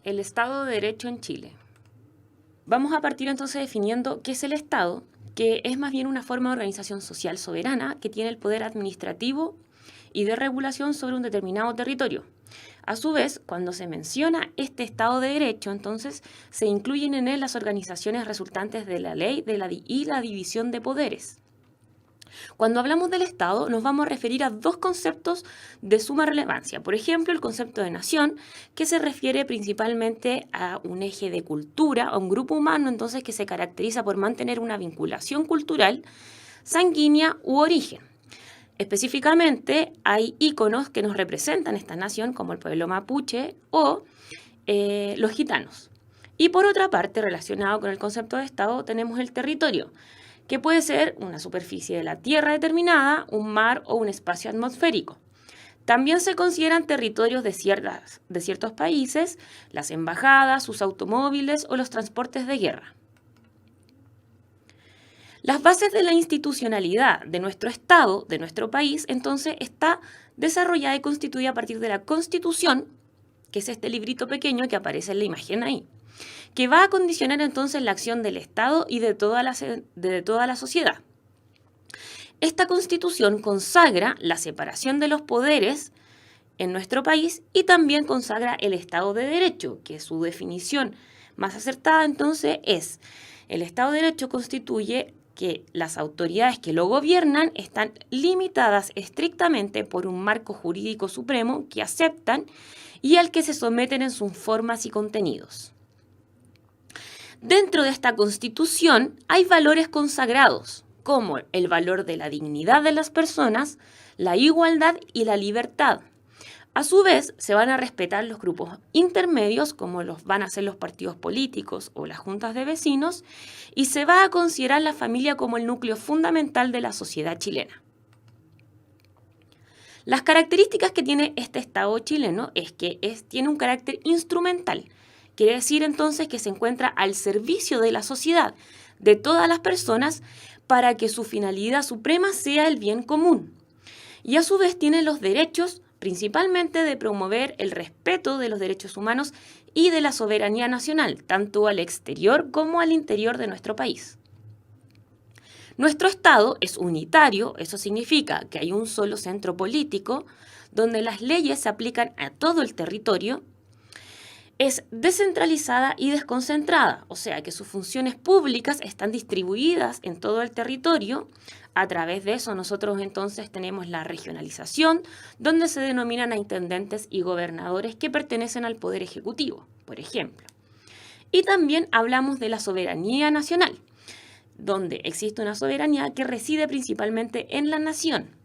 El Estado de Derecho en Chile. Vamos a partir entonces definiendo qué es el Estado, que es más bien una forma de organización social soberana que tiene el poder administrativo y de regulación sobre un determinado territorio. A su vez, cuando se menciona este Estado de Derecho, entonces se incluyen en él las organizaciones resultantes de la ley y la división de poderes. Cuando hablamos del Estado, nos vamos a referir a dos conceptos de suma relevancia. Por ejemplo, el concepto de nación, que se refiere principalmente a un eje de cultura, a un grupo humano, entonces, que se caracteriza por mantener una vinculación cultural, sanguínea u origen. Específicamente, hay íconos que nos representan esta nación, como el pueblo mapuche o los gitanos. Y por otra parte, relacionado con el concepto de Estado, tenemos el territorio, que puede ser una superficie de la Tierra determinada, un mar o un espacio atmosférico. También se consideran territorios de ciertos países, las embajadas, sus automóviles o los transportes de guerra. Las bases de la institucionalidad de nuestro Estado, de nuestro país, entonces está desarrollada y constituida a partir de la Constitución, que es este librito pequeño que aparece en la imagen ahí, que va a condicionar entonces la acción del Estado y de toda la sociedad. Esta Constitución consagra la separación de los poderes en nuestro país y también consagra el Estado de Derecho, que su definición más acertada entonces es: el Estado de Derecho constituye que las autoridades que lo gobiernan están limitadas estrictamente por un marco jurídico supremo que aceptan y al que se someten en sus formas y contenidos. Dentro de esta Constitución hay valores consagrados, como el valor de la dignidad de las personas, la igualdad y la libertad. A su vez, se van a respetar los grupos intermedios, como los van a ser los partidos políticos o las juntas de vecinos, y se va a considerar la familia como el núcleo fundamental de la sociedad chilena. Las características que tiene este Estado chileno es que tiene un carácter instrumental. Quiere decir entonces que se encuentra al servicio de la sociedad, de todas las personas, para que su finalidad suprema sea el bien común. Y a su vez tiene los derechos, principalmente de promover el respeto de los derechos humanos y de la soberanía nacional, tanto al exterior como al interior de nuestro país. Nuestro Estado es unitario, eso significa que hay un solo centro político, donde las leyes se aplican a todo el territorio. Es descentralizada y desconcentrada, o sea que sus funciones públicas están distribuidas en todo el territorio. A través de eso nosotros entonces tenemos la regionalización, donde se denominan a intendentes y gobernadores que pertenecen al Poder Ejecutivo, por ejemplo. Y también hablamos de la soberanía nacional, donde existe una soberanía que reside principalmente en la nación.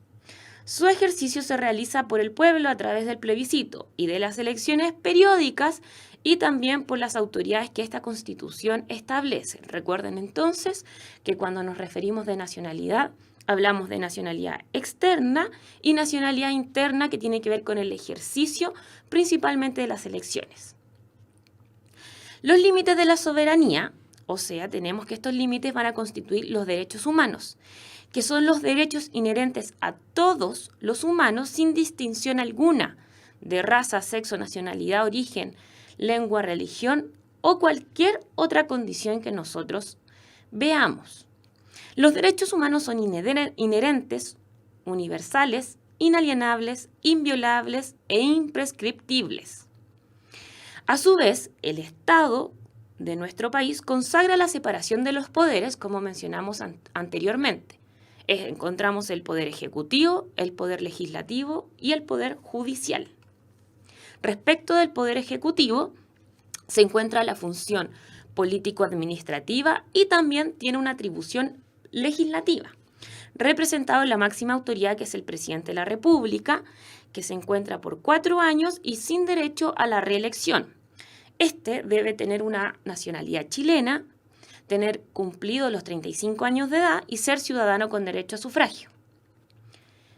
Su ejercicio se realiza por el pueblo a través del plebiscito y de las elecciones periódicas y también por las autoridades que esta Constitución establece. Recuerden entonces que cuando nos referimos de nacionalidad, hablamos de nacionalidad externa y nacionalidad interna, que tiene que ver con el ejercicio principalmente de las elecciones. Los límites de la soberanía, o sea, tenemos que estos límites van a constituir los derechos humanos, que son los derechos inherentes a todos los humanos sin distinción alguna de raza, sexo, nacionalidad, origen, lengua, religión o cualquier otra condición que nosotros veamos. Los derechos humanos son inherentes, universales, inalienables, inviolables e imprescriptibles. A su vez, el Estado de nuestro país consagra la separación de los poderes, como mencionamos anteriormente. Encontramos el poder ejecutivo, el poder legislativo y el poder judicial. Respecto del poder ejecutivo, se encuentra la función político-administrativa y también tiene una atribución legislativa, representado en la máxima autoridad, que es el presidente de la República, que se encuentra por 4 años y sin derecho a la reelección. Este debe tener una nacionalidad chilena, tener cumplido los 35 años de edad y ser ciudadano con derecho a sufragio.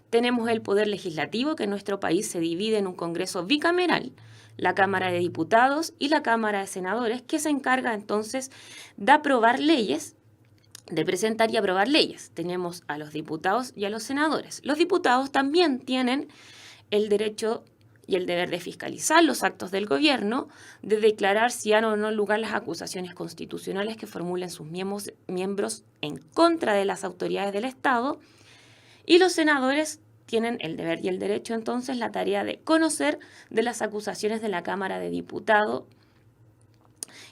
Tenemos el poder legislativo, que en nuestro país se divide en un Congreso bicameral, la Cámara de Diputados y la Cámara de Senadores, que se encarga entonces de aprobar leyes, de presentar y aprobar leyes. Tenemos a los diputados y a los senadores. Los diputados también tienen el derecho y el deber de fiscalizar los actos del gobierno, de declarar si han o no lugar las acusaciones constitucionales que formulen sus miembros en contra de las autoridades del Estado, y los senadores tienen el deber y el derecho, entonces, la tarea de conocer de las acusaciones de la Cámara de Diputados,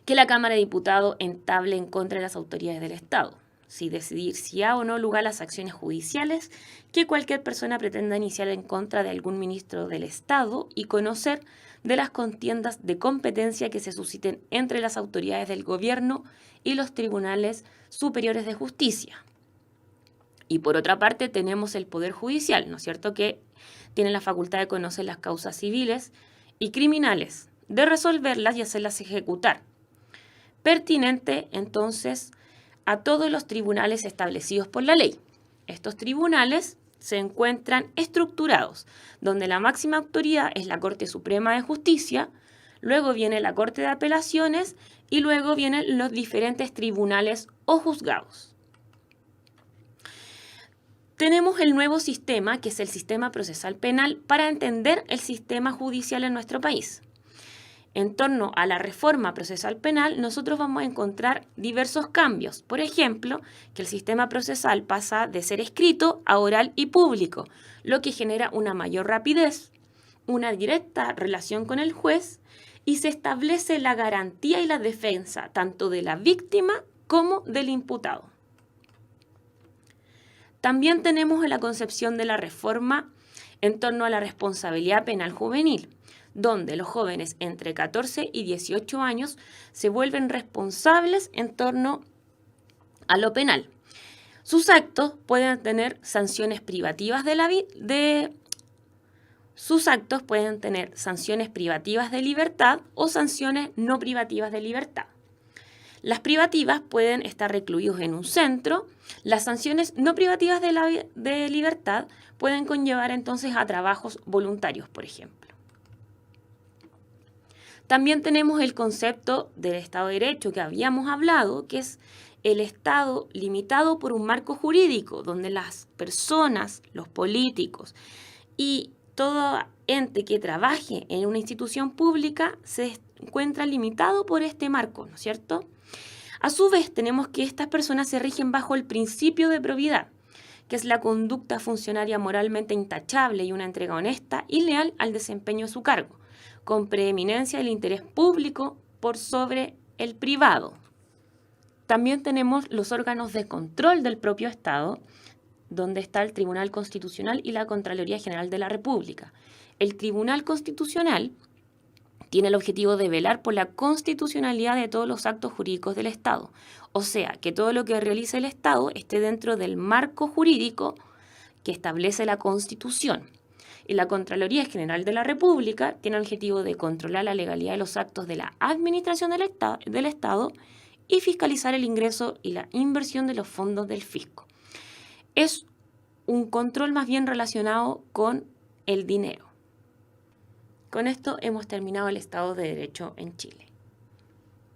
que la Cámara de Diputados entable en contra de las autoridades del Estado. Si decidir si ha o no lugar las acciones judiciales que cualquier persona pretenda iniciar en contra de algún ministro del Estado y conocer de las contiendas de competencia que se susciten entre las autoridades del gobierno y los tribunales superiores de justicia. Y por otra parte tenemos el Poder Judicial, ¿no es cierto?, que tiene la facultad de conocer las causas civiles y criminales, de resolverlas y hacerlas ejecutar. Pertinente, entonces, a todos los tribunales establecidos por la ley. Estos tribunales se encuentran estructurados, donde la máxima autoridad es la Corte Suprema de Justicia, luego viene la Corte de Apelaciones y luego vienen los diferentes tribunales o juzgados. Tenemos el nuevo sistema, que es el sistema procesal penal, para entender el sistema judicial en nuestro país. En torno a la reforma procesal penal, nosotros vamos a encontrar diversos cambios. Por ejemplo, que el sistema procesal pasa de ser escrito a oral y público, lo que genera una mayor rapidez, una directa relación con el juez, y se establece la garantía y la defensa tanto de la víctima como del imputado. También tenemos la concepción de la reforma en torno a la responsabilidad penal juvenil, donde los jóvenes entre 14 y 18 años se vuelven responsables en torno a lo penal. Sus actos pueden tener sanciones privativas de libertad o sanciones no privativas de libertad. Las privativas pueden estar recluidos en un centro. Las sanciones no privativas de libertad pueden conllevar entonces a trabajos voluntarios, por ejemplo. También tenemos el concepto del Estado de Derecho que habíamos hablado, que es el Estado limitado por un marco jurídico, donde las personas, los políticos y todo ente que trabaje en una institución pública se encuentra limitado por este marco, ¿no es cierto? A su vez, tenemos que estas personas se rigen bajo el principio de probidad, que es la conducta funcionaria moralmente intachable y una entrega honesta y leal al desempeño de su cargo, con preeminencia del interés público por sobre el privado. También tenemos los órganos de control del propio Estado, donde está el Tribunal Constitucional y la Contraloría General de la República. El Tribunal Constitucional tiene el objetivo de velar por la constitucionalidad de todos los actos jurídicos del Estado, o sea, que todo lo que realice el Estado esté dentro del marco jurídico que establece la Constitución. Y la Contraloría General de la República tiene el objetivo de controlar la legalidad de los actos de la administración del Estado y fiscalizar el ingreso y la inversión de los fondos del fisco. Es un control más bien relacionado con el dinero. Con esto hemos terminado el Estado de Derecho en Chile.